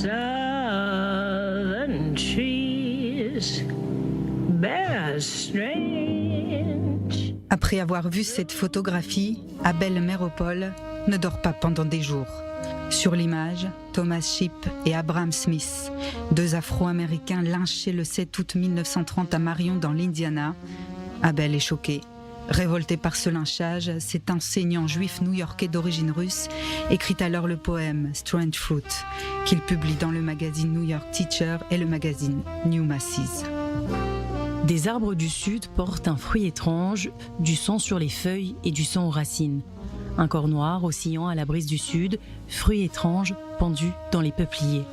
southern trees bear strange. Après avoir vu cette photographie, Abel Meeropol ne dort pas pendant des jours. Sur l'image, Thomas Shipp et Abraham Smith, deux Afro-Américains lynchés le 7 août 1930 à Marion dans l'Indiana. Abel est choqué. Révolté par ce lynchage, cet enseignant juif new-yorkais d'origine russe écrit alors le poème Strange Fruit, qu'il publie dans le magazine New York Teacher et le magazine New Masses. Des arbres du Sud portent un fruit étrange, du sang sur les feuilles et du sang aux racines. Un corps noir oscillant à la brise du Sud, fruit étrange pendu dans les peupliers.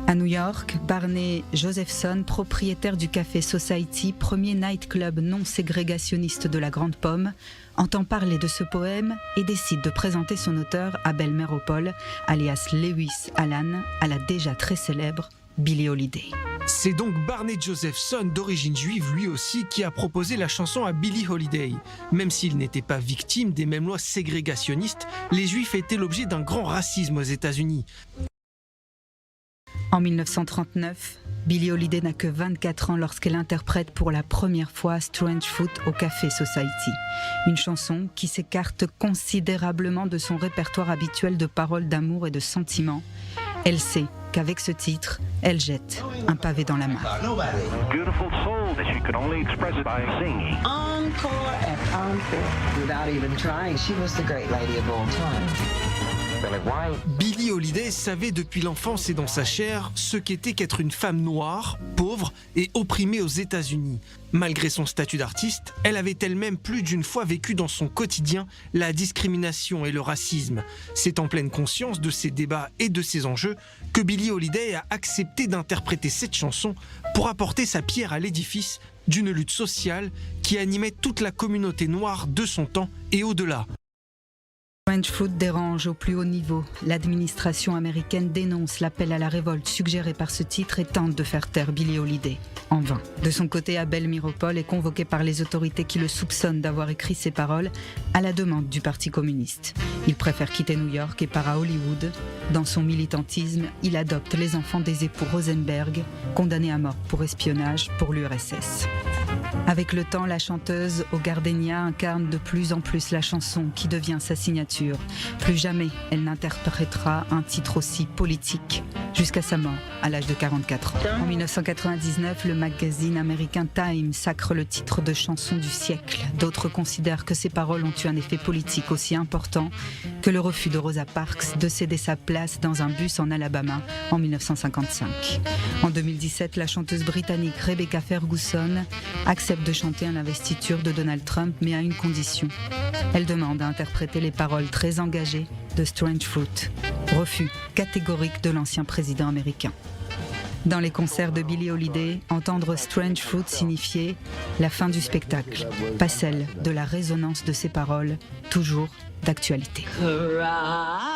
À New York, Barney Josephson, propriétaire du Café Society, premier nightclub non ségrégationniste de la Grande Pomme, entend parler de ce poème et décide de présenter son auteur, Abel Meeropol, alias Lewis Allan, à la déjà très célèbre Billie Holiday. C'est donc Barney Josephson, d'origine juive lui aussi, qui a proposé la chanson à Billie Holiday. Même s'il n'était pas victime des mêmes lois ségrégationnistes, les Juifs étaient l'objet d'un grand racisme aux États-Unis. En 1939, Billie Holiday n'a que 24 ans lorsqu'elle interprète pour la première fois Strange Fruit au Café Society. Une chanson qui s'écarte considérablement de son répertoire habituel de paroles d'amour et de sentiments. Elle sait qu'avec ce titre, elle jette un pavé dans la mare. Beautiful soul that she could only express it by singing. Encore and encore. Without even trying, she was the great lady of all time. Billie Holiday savait depuis l'enfance et dans sa chair ce qu'était qu'être une femme noire, pauvre et opprimée aux États-Unis. Malgré son statut d'artiste, elle avait elle-même plus d'une fois vécu dans son quotidien la discrimination et le racisme. C'est en pleine conscience de ces débats et de ces enjeux que Billie Holiday a accepté d'interpréter cette chanson pour apporter sa pierre à l'édifice d'une lutte sociale qui animait toute la communauté noire de son temps et au-delà. Strange Fruit dérange au plus haut niveau. L'administration américaine dénonce l'appel à la révolte suggéré par ce titre et tente de faire taire Billie Holiday. En vain. De son côté, Abel Meeropol est convoqué par les autorités qui le soupçonnent d'avoir écrit ces paroles à la demande du Parti communiste. Il préfère quitter New York et part à Hollywood. Dans son militantisme, il adopte les enfants des époux Rosenberg, condamnés à mort pour espionnage pour l'URSS. Avec le temps, la chanteuse aux gardénias incarne de plus en plus la chanson qui devient sa signature. Plus jamais elle n'interprétera un titre aussi politique, jusqu'à sa mort à l'âge de 44 ans. En 1999, le magazine américain Time sacre le titre de chanson du siècle. D'autres considèrent que ces paroles ont eu un effet politique aussi important que le refus de Rosa Parks de céder sa place dans un bus en Alabama en 1955. En 2017, la chanteuse britannique Rebecca Ferguson accepte de chanter à l'investiture de Donald Trump, mais à une condition. Elle demande à interpréter les paroles très engagées de Strange Fruit. Refus catégorique de l'ancien président américain. Dans les concerts de Billie Holiday, entendre Strange Fruit signifiait la fin du spectacle, pas celle de la résonance de ses paroles, toujours d'actualité. Cry.